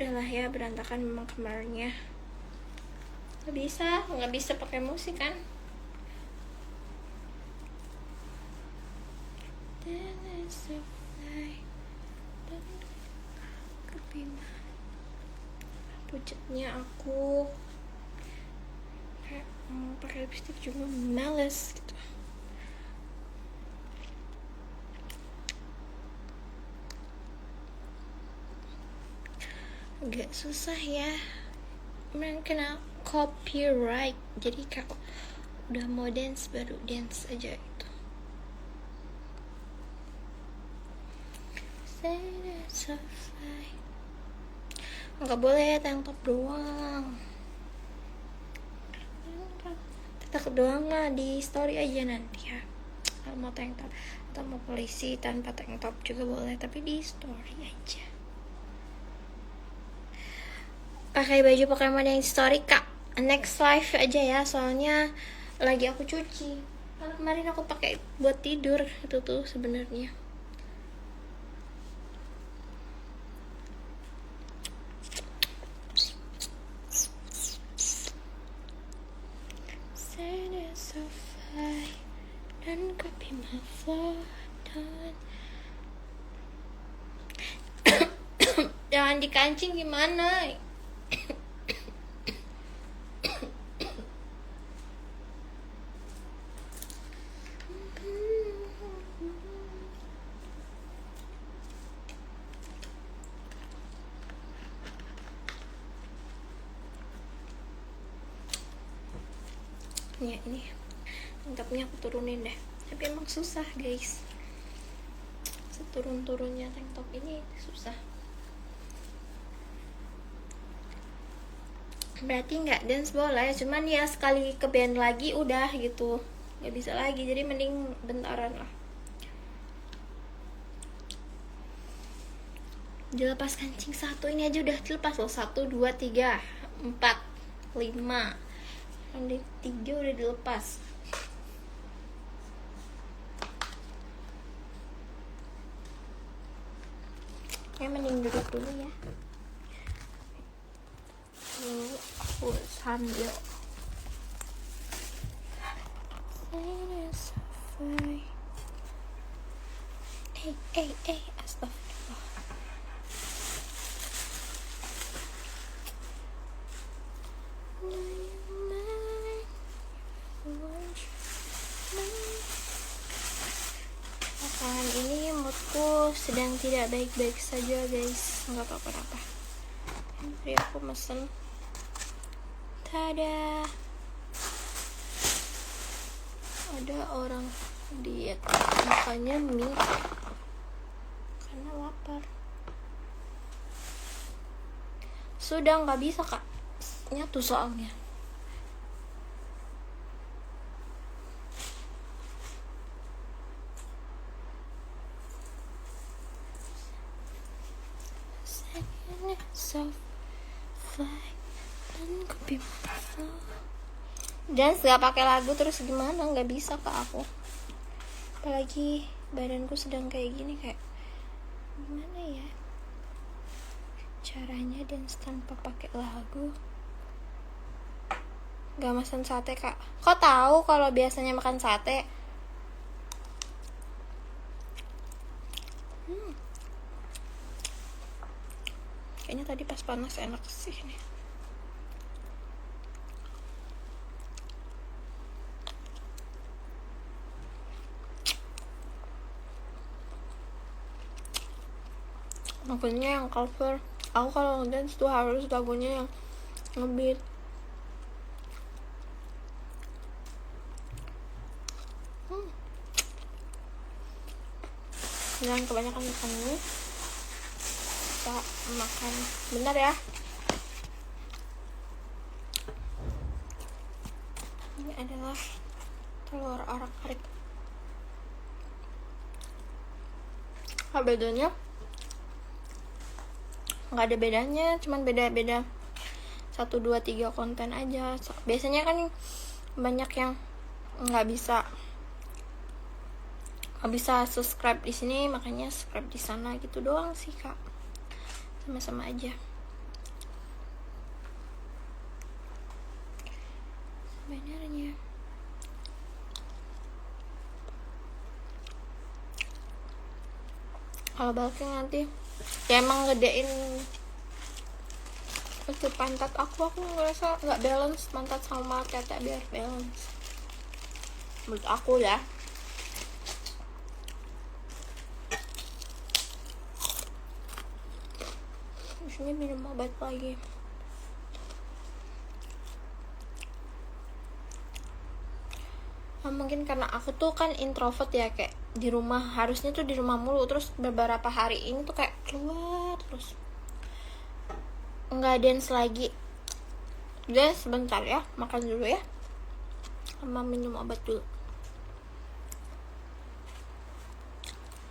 Udahlah ya, berantakan memang kamarnya. Nggak bisa pakai musik kan. Pucatnya aku kayak mau pakai lipstick juga males gitu. Agak susah ya, kena copyright. Jadi kalau udah mau dance baru dance aja itu. Nggak boleh tank top doang. Tank top doang mah di story aja nanti ya. Kalau mau tank top atau mau polisi tanpa tank top juga boleh, tapi di story aja. Pakai baju Pokemon yang story kak, next live aja ya, soalnya lagi aku cuci. Karena kemarin aku pakai buat tidur itu tuh sebenarnya. Dan kopi dan jangan dikancing gimana? Ya ini tankapnya aku turunin deh, tapi emang susah guys, seturun-turunnya tank top ini susah. Berarti nggak dance boleh, cuman ya sekali ke band lagi udah gitu, nggak bisa lagi, jadi mending bentaran lah. Dilepas kancing satu ini aja udah dilepas loh, 1, 2, 3, 4, 5, yang 3 udah dilepas. Ya mending duduk dulu ya. Dulu aku sambil astagfirullah. Belakangan ini moodku sedang tidak baik-baik saja guys, nggak apa-apa. Jadi aku mesen, tada, ada orang diet makanya mie karena lapar. Sudah nggak bisa kak, nyatu soalnya. Dan gak pakai lagu terus gimana, nggak bisa kak aku, apalagi badanku sedang kayak gini, kayak gimana ya caranya dance tanpa pakai lagu. Gak makan sate kak, kok tahu kalau biasanya makan sate? Kayaknya tadi pas panas enak sih nih. Lagunya yang cover. Aku kalau dance tuh harus lagunya yang ngebeat. Jangan kebanyakan makan ini. Kita makan bentar ya. Ini adalah telur arak-arik. Apa bedanya? Nggak ada bedanya, cuman beda-beda 1, 2, 3 konten aja. Biasanya kan banyak yang nggak bisa subscribe di sini, makanya subscribe di sana gitu doang sih kak. Sama-sama aja. Kalau bulking nanti ya emang gedein itu pantat aku ngerasa nggak balance pantat sama tete, biar balance menurut aku ya. Terusnya minum obat lagi. Mungkin karena aku tuh kan introvert ya, kayak di rumah, harusnya tuh di rumah mulu, terus beberapa hari ini tuh kayak keluar terus, nggak dance lagi. Udah sebentar ya, makan dulu ya, sama minum obat dulu.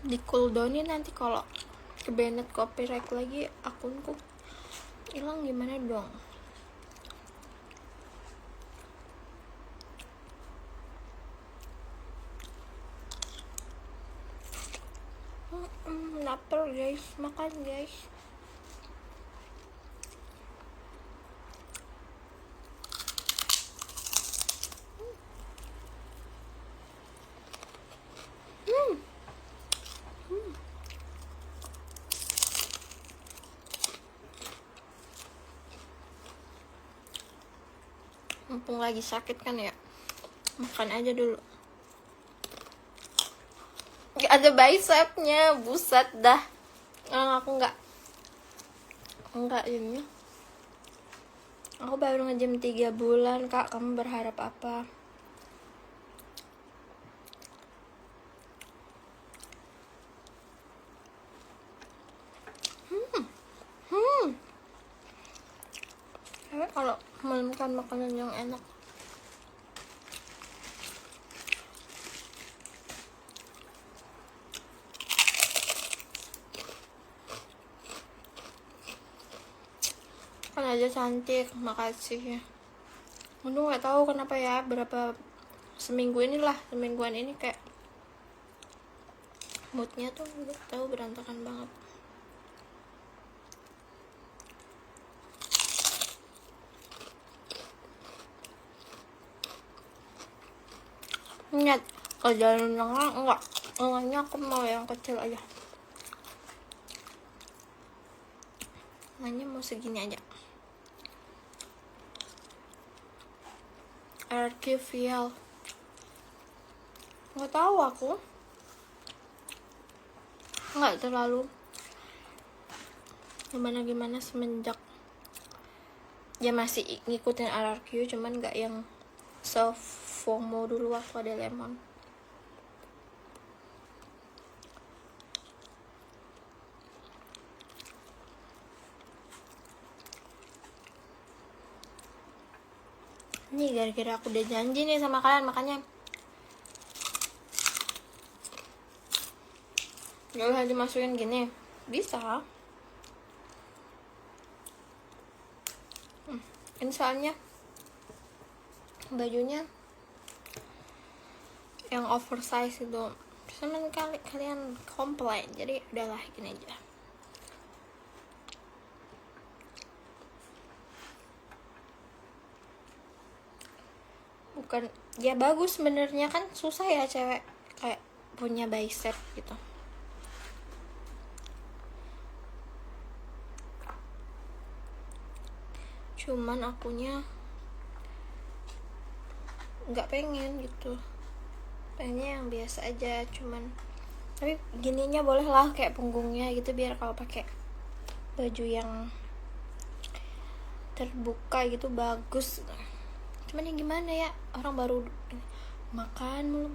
Di cooldownin nanti kalau ke Bennett copyright lagi akunku hilang gimana dong. Lapar guys, makan guys. Mumpung lagi sakit kan ya, makan aja dulu. Gak ada bicepnya, buset dah. Aku nggak ini. Aku baru nge-gym 3 bulan kak, kamu berharap apa? Kalau makan makanan yang enak. Kan aja cantik, makasih ya. Untung nggak tahu kenapa ya, semingguan ini kayak moodnya tuh nggak tahu berantakan banget. Ingat, kalau jalan enggaknya aku mau yang kecil aja. Hanya mau segini aja. Archivial. Nggak tahu aku. Nggak terlalu gimana semenjak ya masih ngikutin RRQ, cuman nggak yang FOMO dulu waktu ada lemon. Ini gara-gara aku udah janji nih sama kalian, makanya gak usah dimasukin gini. Bisa. Ini soalnya bajunya yang oversize itu, cuman kalian komplain, jadi udahlah gini aja. Bukan ya, bagus sebenarnya, kan susah ya cewek kayak punya bicep gitu. Cuman akunya nggak pengen gitu, pengennya yang biasa aja. Cuman tapi gininya boleh lah, kayak punggungnya gitu, biar kalau pakai baju yang terbuka gitu bagus. Cuman yang gimana ya, orang baru makan mulu.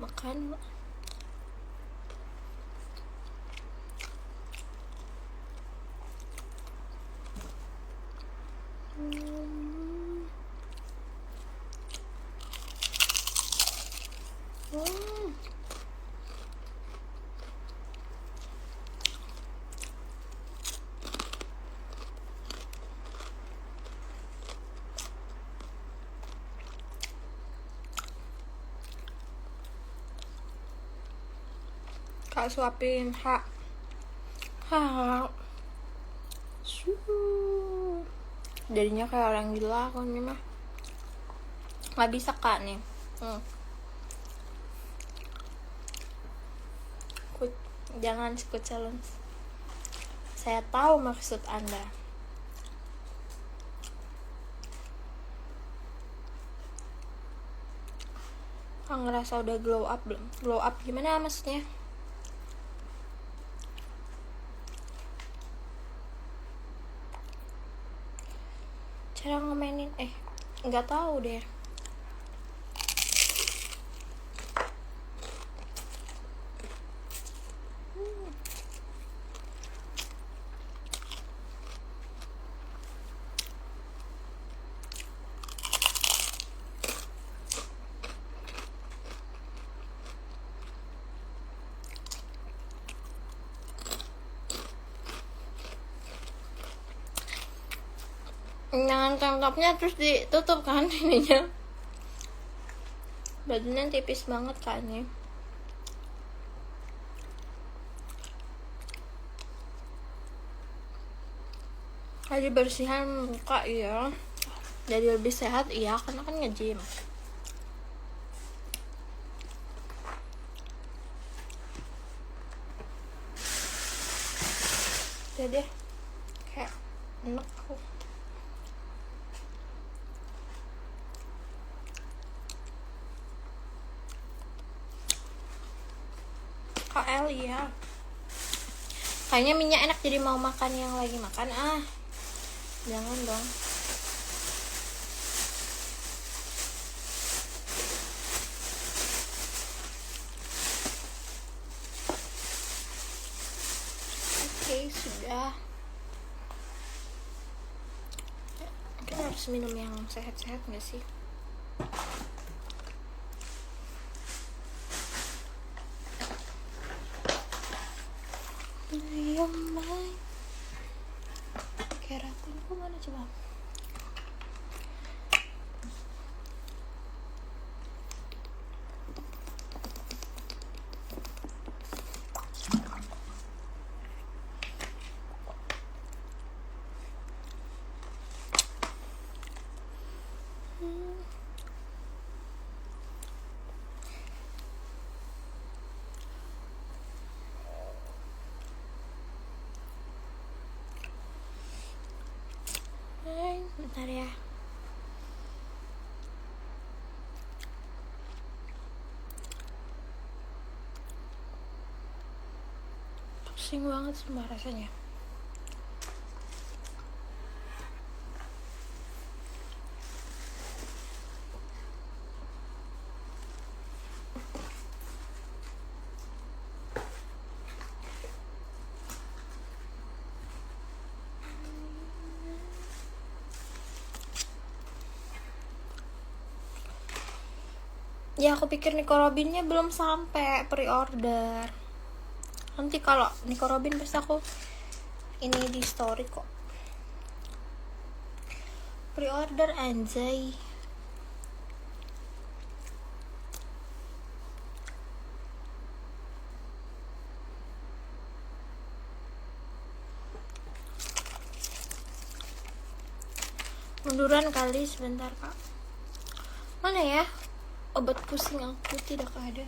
Kak suapin, ha. Jadinya kayak orang gila aku nih mah. Nggak bisa kak nih. Jangan ikut challenge. Saya tahu maksud Anda. Ngerasa udah glow up belum? Glow up gimana maksudnya? Cara ngomenin nggak tahu deh. Jangan tank topnya terus ditutup kan ininya. Bajunya tipis banget kan ya. Jadi bersihan muka ya. Jadi lebih sehat iya karena kan nge-gym. Jadi kayak enak aku. KL ya. Kayaknya minyak enak jadi mau makan yang lagi makan jangan dong. Oke, sudah. Mungkin harus minum yang sehat-sehat gak sih? Keratinku mana coba? Bentar ya. Pusing banget semua rasanya. Ya aku pikir Nico Robinnya belum sampai pre-order. Nanti kalau Nico Robin pasti aku ini di story kok. Pre-order anjay. Munduran kali sebentar kak. Mana ya? Obat pusing aku tidak ada.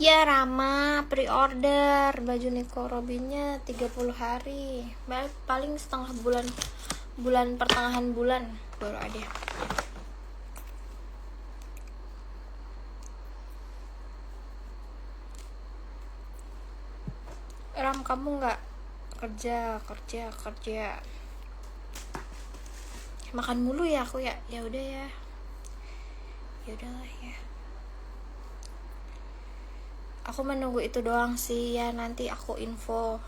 Ya Rama, pre-order baju Nico Robinnya 30 hari. Paling setengah bulan pertengahan bulan baru ada. Ram, kamu nggak kerja makan mulu ya aku ya. Ya udah ya udahlah ya. Aku menunggu itu doang sih ya, nanti aku info.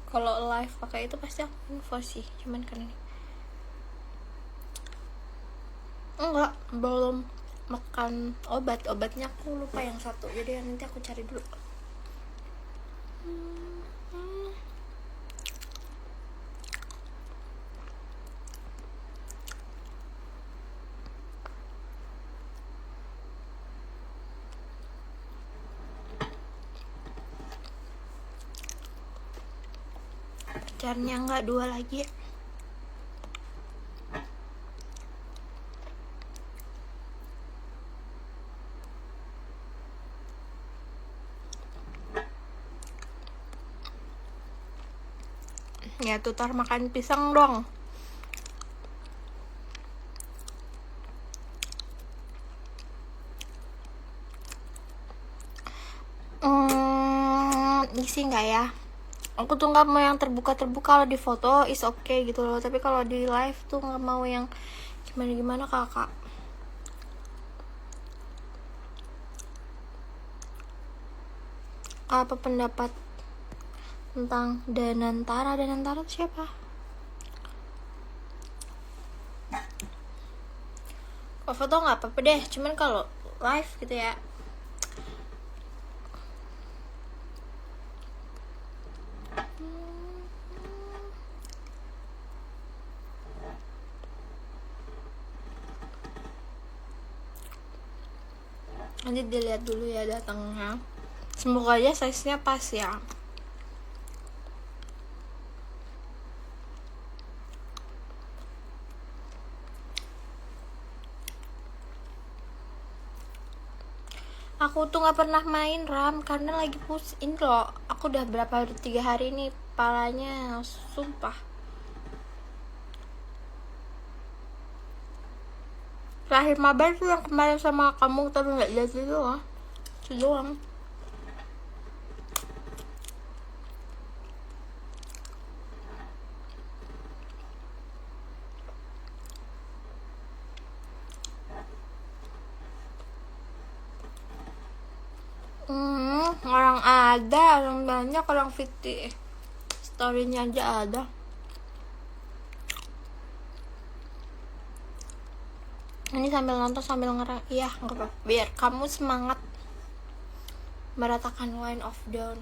Kalau live pakai itu pasti aku info sih, cuman kan ini enggak, belum makan obatnya aku lupa yang satu, jadi nanti aku cari dulu. Pacarnya enggak, 2 lagi. Ya tutor makan pisang dong. Isi nggak ya? Aku tuh nggak mau yang terbuka-terbuka. Kalau di foto is okay gitu loh, tapi kalau di live tuh nggak mau yang gimana-gimana kakak. Apa pendapat tentang Danantara? Danantara tuh siapa? Kalau foto nggak apa-apa deh, cuman kalau live gitu ya. Nanti dilihat dulu ya datangnya. Semoga aja size-nya pas ya. Aku tuh nggak pernah main RAM karena lagi pusing loh. Aku udah 3 hari nih kepalanya, sumpah. Terakhir mabar tuh yang kemarin sama kamu, tapi nggak jadi doang. Itu doang. Orang ada, orang banyak, orang fiti. Story-nya aja ada. Ini sambil nonton sambil ngerang. Iya, nggak apa-apa. Biar kamu semangat meratakan line of down.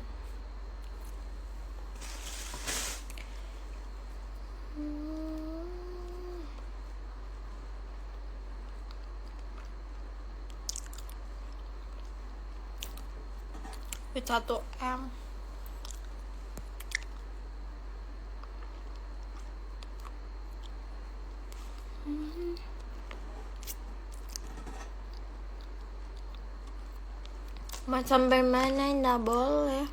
With 1M. Sampai mana nggak boleh.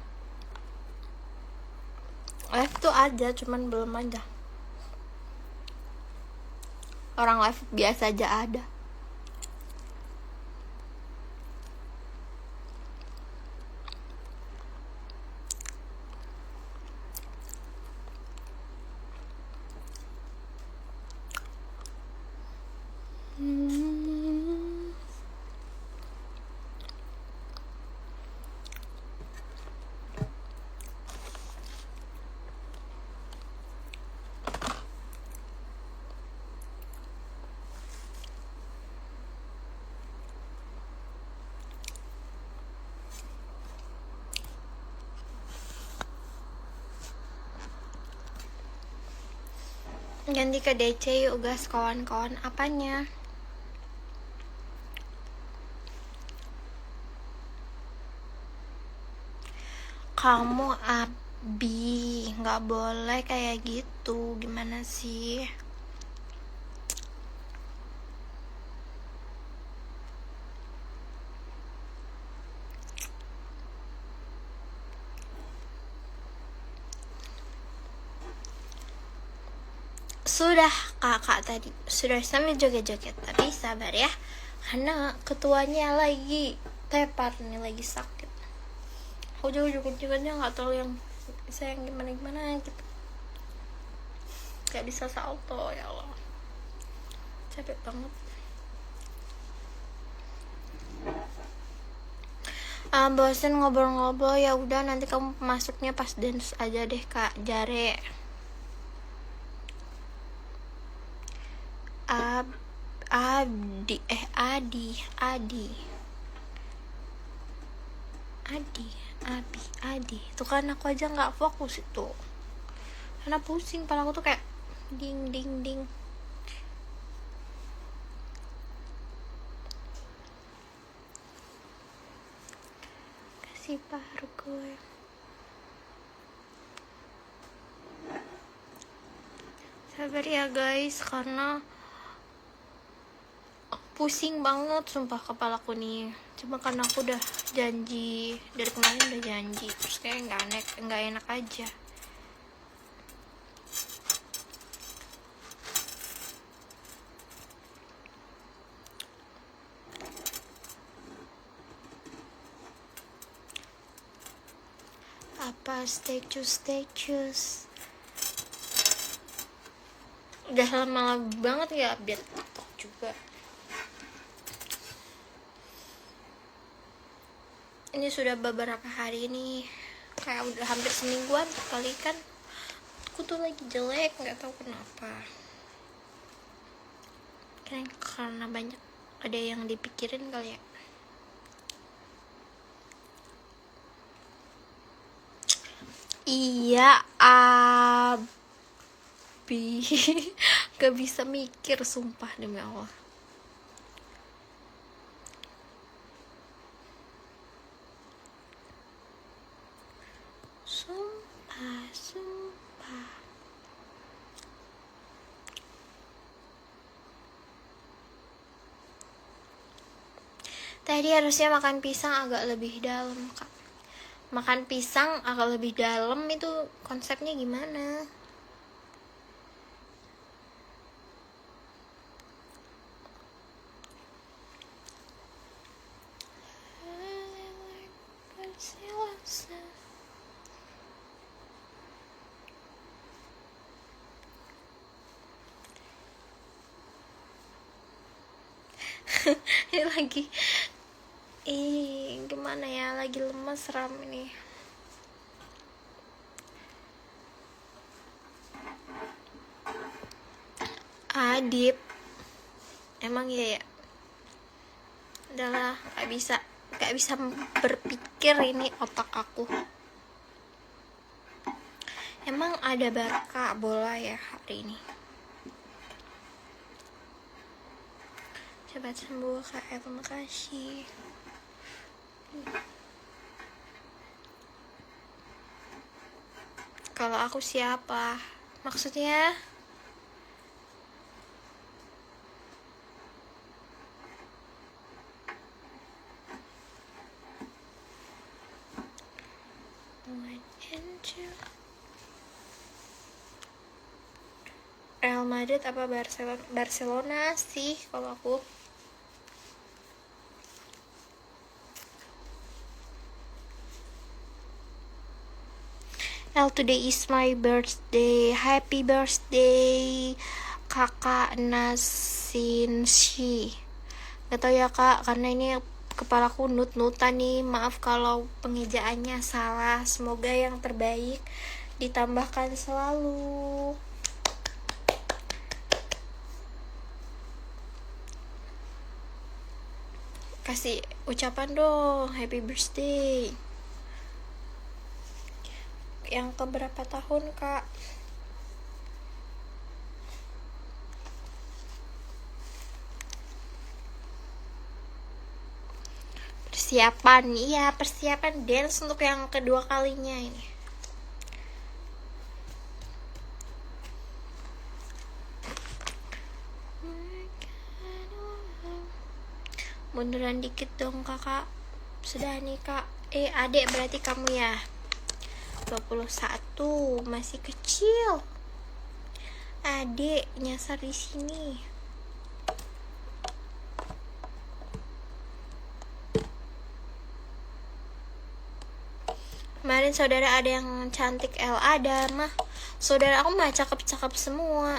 Live tuh ada, cuman belum ada. Orang live biasa aja ada. Ganti ke DC yuk guys, kawan-kawan. Apanya? Kamu Abi, nggak boleh kayak gitu. Gimana sih? Sudah kakak tadi sudah sambil joget-joget, tapi sabar ya, karena ketuanya lagi tepat nih, lagi sakit. Aku juga joget-jogetnya nggak tahu yang saya yang gimana gitu, nggak bisa salto. Ya Allah, capek banget. Bosen ngobrol-ngobrol, ya udah nanti kamu masuknya pas dance aja deh Kak Jare. Adi itu kan aku aja nggak fokus itu karena pusing, pala aku tuh kayak ding ding ding. Kasih paru gue. Sabar ya guys, karena pusing banget sumpah kepalaku nih. Cuma karena aku udah janji dari kemarin, udah janji, terus kayak nggak enak aja. Apa status udah lama banget ya update TikTok juga. Ini sudah beberapa hari ini, kayak udah hampir semingguan kali kan. Aku tuh lagi jelek, nggak tahu kenapa. Karena banyak ada yang dipikirin kali ya. Iya, Abi. Gak bisa mikir, sumpah demi Allah. Sumpah. Tadi harusnya makan pisang agak lebih dalam, Kak. Makan pisang agak lebih dalam itu konsepnya gimana? Ini lagi gimana ya, lagi lemas, ram ini. Adip emang iya ya, adalah gak bisa berpikir ini otak aku. Emang ada Barca bola ya hari ini. Cepat sembuh Kak, terima kasih. Kalau aku siapa? Maksudnya? Real Madrid apa Barcelona sih kalau aku. Today is my birthday. Happy birthday Kakak Nasinshi. Gak tau ya Kak, karena ini kepalaku nut-nutan nih. Maaf kalau pengejaannya salah. Semoga yang terbaik ditambahkan selalu. Kasih ucapan dong, happy birthday. Yang keberapa tahun Kak? Persiapan dance untuk yang kedua kalinya ini. Munduran dikit dong Kakak. Sudah nih Kak. Adek berarti kamu ya. 21, masih kecil. Adek nyasar di sini. Kemarin saudara ada yang cantik, ada mah. Saudara aku mah cakep-cakep semua.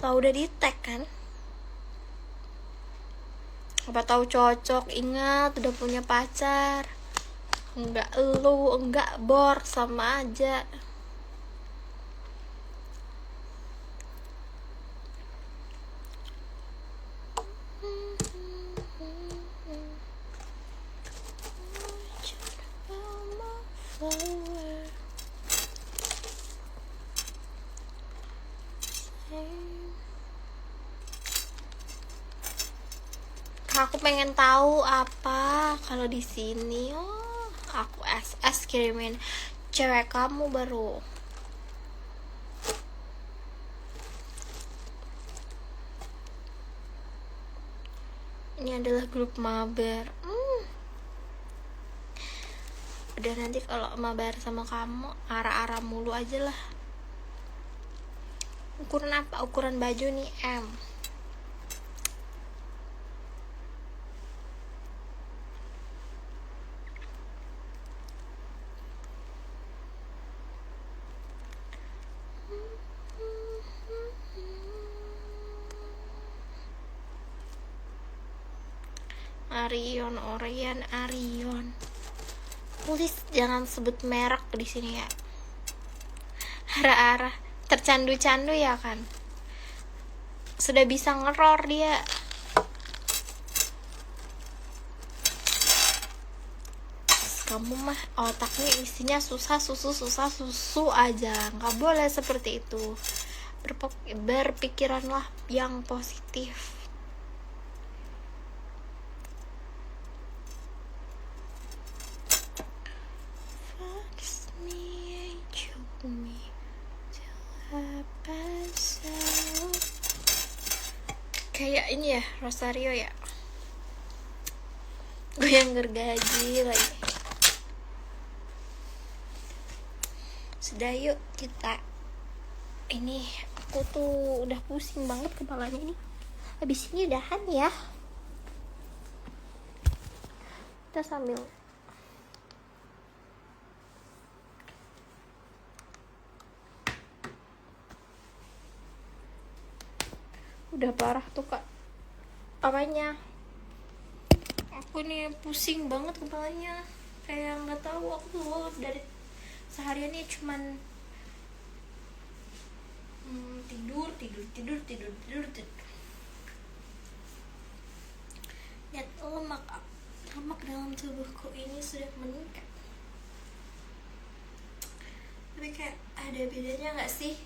Tahu udah di tag kan? Apa tahu cocok, ingat udah punya pacar. Enggak bor, sama aja. Aku pengen tahu apa kalau di sini. Aku SS kirimin cewek kamu baru. Ini adalah grup mabar. Udah, nanti kalau mabar sama kamu arah-arah mulu aja lah. Ukuran apa? Ukuran baju nih M. Arion. Please jangan sebut merek di sini ya. Arah-arah tercandu-candu ya kan. Sudah bisa ngeror dia. Kamu mah otaknya isinya susu aja. Nggak boleh seperti itu. Berpikiranlah yang positif. Kayak ini ya, Rosario ya. Gue yang gergaji lagi. Sudah yuk kita. Ini aku tuh udah pusing banget kepalanya ini. Habis ini udahan ya. Kita sambil udah parah tuh kak apanya, aku nih pusing banget kepalanya, kayak nggak tahu aku tuh dari sehariannya cuman tidur. Lihat lemak dalam tubuhku ini sudah meningkat. Tapi kayak ada bedanya nggak sih